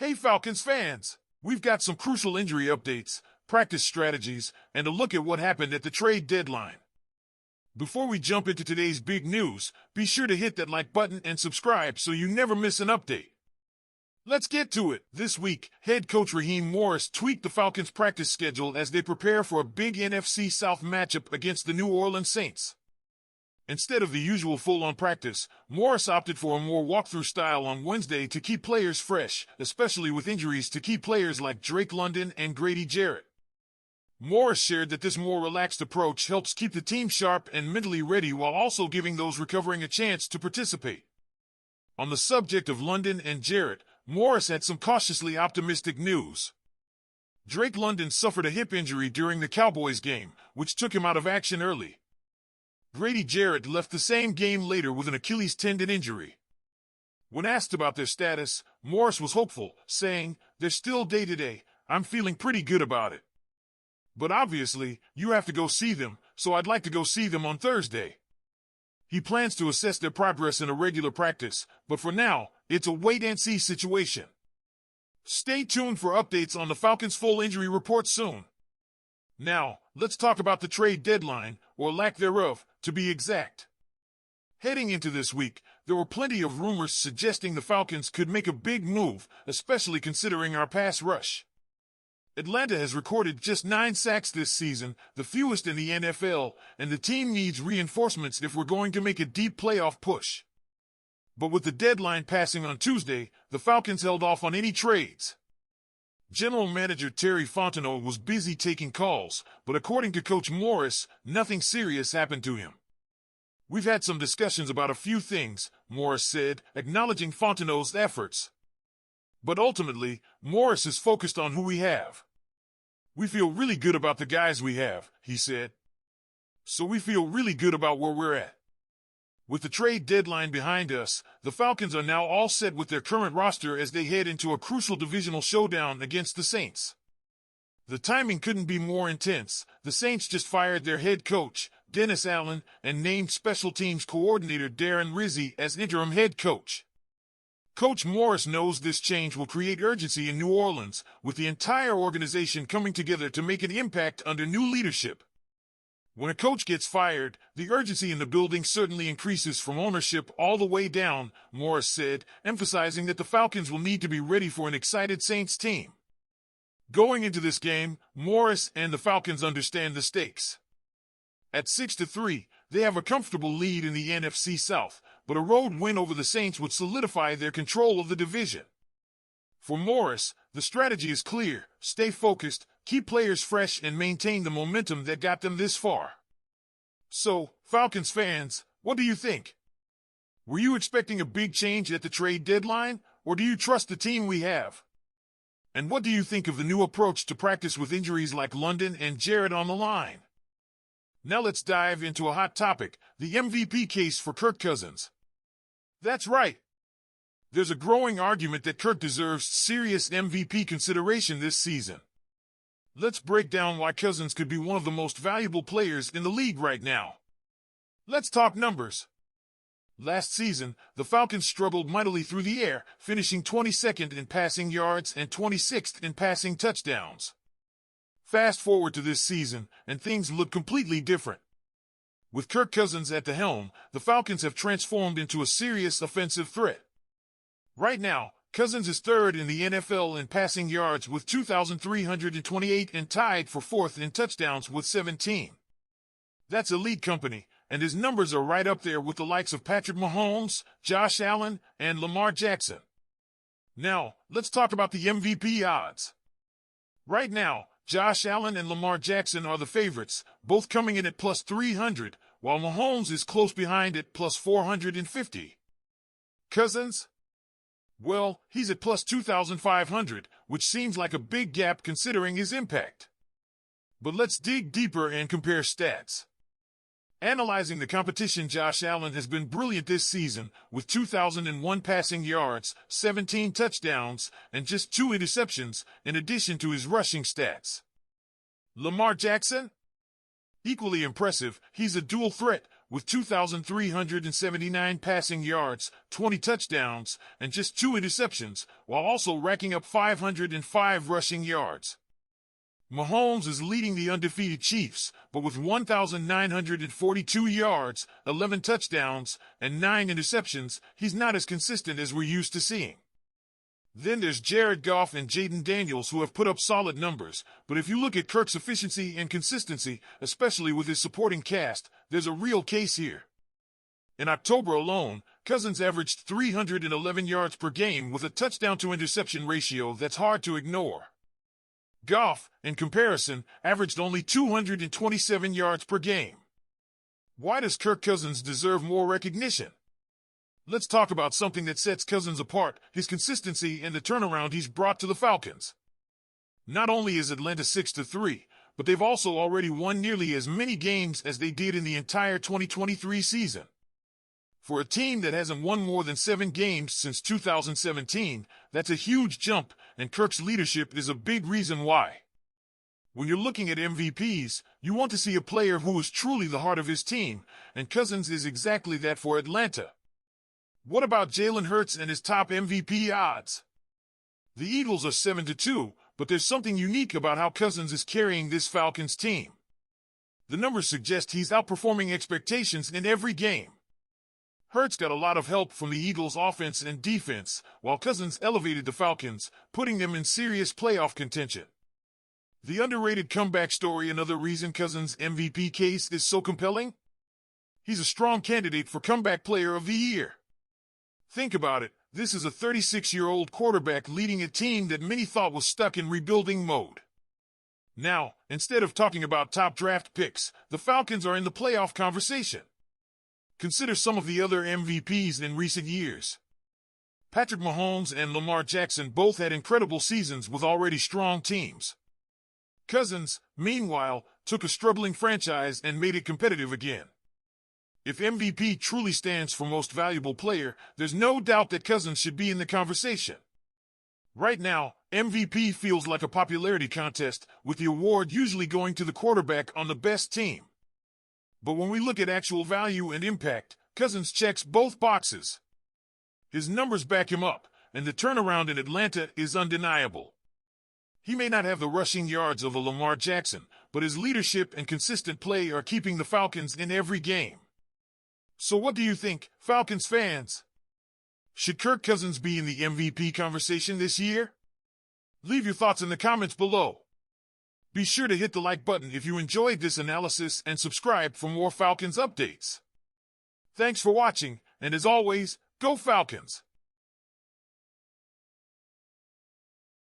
Hey Falcons fans! We've got some crucial injury updates, practice strategies, and a look at what happened at the trade deadline. Before we jump into today's big news, be sure to hit that like button and subscribe so you never miss an update. Let's get to it. This week, head coach Raheem Morris tweaked the Falcons' practice schedule as they prepare for a big NFC South matchup against the New Orleans Saints. Instead of the usual full-on practice, Morris opted for a more walkthrough style on Wednesday to keep players fresh, especially with injuries to key players like Drake London and Grady Jarrett. Morris shared that this more relaxed approach helps keep the team sharp and mentally ready while also giving those recovering a chance to participate. On the subject of London and Jarrett, Morris had some cautiously optimistic news. Drake London suffered a hip injury during the Cowboys game, which took him out of action early. Grady Jarrett left the same game later with an Achilles tendon injury. When asked about their status, Morris was hopeful, saying, "They're still day-to-day. I'm feeling pretty good about it. But obviously, you have to go see them, so I'd like to go see them on Thursday." He plans to assess their progress in a regular practice, but for now, it's a wait-and-see situation. Stay tuned for updates on the Falcons' full injury report soon. Now, let's talk about the trade deadline, or lack thereof, to be exact. Heading into this week, there were plenty of rumors suggesting the Falcons could make a big move, especially considering our pass rush. Atlanta has recorded just 9 sacks this season, the fewest in the NFL, and the team needs reinforcements if we're going to make a deep playoff push. But with the deadline passing on Tuesday, the Falcons held off on any trades. General Manager Terry Fontenot was busy taking calls, but according to Coach Morris, nothing serious happened to him. "We've had some discussions about a few things," Morris said, acknowledging Fontenot's efforts. "But ultimately, Morris is focused on who we have. We feel really good about the guys we have," he said. "So we feel really good about where we're at." With the trade deadline behind us, the Falcons are now all set with their current roster as they head into a crucial divisional showdown against the Saints. The timing couldn't be more intense. The Saints just fired their head coach, Dennis Allen, and named special teams coordinator Darren Rizzi as interim head coach. Coach Morris knows this change will create urgency in New Orleans, with the entire organization coming together to make an impact under new leadership. When a coach gets fired, the urgency in the building certainly increases from ownership all the way down, Morris said, emphasizing that the Falcons will need to be ready for an excited Saints team. Going into this game, Morris and the Falcons understand the stakes. At 6-3, they have a comfortable lead in the NFC South, but a road win over the Saints would solidify their control of the division. For Morris, the strategy is clear: stay focused, keep players fresh, and maintain the momentum that got them this far. So, Falcons fans, what do you think? Were you expecting a big change at the trade deadline, or do you trust the team we have? And what do you think of the new approach to practice with injuries like London and Jarrett on the line? Now let's dive into a hot topic, the MVP case for Kirk Cousins. That's right. There's a growing argument that Kirk deserves serious MVP consideration this season. Let's break down why Cousins could be one of the most valuable players in the league right now. Let's talk numbers. Last season, the Falcons struggled mightily through the air, finishing 22nd in passing yards and 26th in passing touchdowns. Fast forward to this season, and things look completely different. With Kirk Cousins at the helm, the Falcons have transformed into a serious offensive threat. Right now, Cousins is third in the NFL in passing yards with 2,328 and tied for fourth in touchdowns with 17. That's elite company, and his numbers are right up there with the likes of Patrick Mahomes, Josh Allen, and Lamar Jackson. Now, let's talk about the MVP odds. Right now, Josh Allen and Lamar Jackson are the favorites, both coming in at plus 300, while Mahomes is close behind at plus 450. Cousins? Well, he's at plus 2,500, which seems like a big gap considering his impact. But let's dig deeper and compare stats. Analyzing the competition, Josh Allen has been brilliant this season, with 2,001 passing yards, 17 touchdowns, and just 2 interceptions, in addition to his rushing stats. Lamar Jackson? Equally impressive, he's a dual threat, with 2,379 passing yards, 20 touchdowns, and just 2 interceptions, while also racking up 505 rushing yards. Mahomes is leading the undefeated Chiefs, but with 1,942 yards, 11 touchdowns, and 9 interceptions, he's not as consistent as we're used to seeing. Then there's Jared Goff and Jaden Daniels, who have put up solid numbers, but if you look at Kirk's efficiency and consistency, especially with his supporting cast, there's a real case here. In October alone, Cousins averaged 311 yards per game with a touchdown-to-interception ratio that's hard to ignore. Goff, in comparison, averaged only 227 yards per game. Why does Kirk Cousins deserve more recognition? Let's talk about something that sets Cousins apart, his consistency and the turnaround he's brought to the Falcons. Not only is Atlanta 6-3, but they've also already won nearly as many games as they did in the entire 2023 season. For a team that hasn't won more than 7 games since 2017, that's a huge jump, and Kirk's leadership is a big reason why. When you're looking at MVPs, you want to see a player who is truly the heart of his team, and Cousins is exactly that for Atlanta. What about Jalen Hurts and his top MVP odds? The Eagles are 7-2, but there's something unique about how Cousins is carrying this Falcons team. The numbers suggest he's outperforming expectations in every game. Hurts got a lot of help from the Eagles' offense and defense, while Cousins elevated the Falcons, putting them in serious playoff contention. The underrated comeback story, another reason Cousins' MVP case is so compelling? He's a strong candidate for Comeback Player of the Year. Think about it, this is a 36-year-old quarterback leading a team that many thought was stuck in rebuilding mode. Now, instead of talking about top draft picks, the Falcons are in the playoff conversation. Consider some of the other MVPs in recent years. Patrick Mahomes and Lamar Jackson both had incredible seasons with already strong teams. Cousins, meanwhile, took a struggling franchise and made it competitive again. If MVP truly stands for Most Valuable Player, there's no doubt that Cousins should be in the conversation. Right now, MVP feels like a popularity contest, with the award usually going to the quarterback on the best team. But when we look at actual value and impact, Cousins checks both boxes. His numbers back him up, and the turnaround in Atlanta is undeniable. He may not have the rushing yards of a Lamar Jackson, but his leadership and consistent play are keeping the Falcons in every game. So what do you think, Falcons fans? Should Kirk Cousins be in the MVP conversation this year? Leave your thoughts in the comments below. Be sure to hit the like button if you enjoyed this analysis and subscribe for more Falcons updates. Thanks for watching, and as always, go Falcons!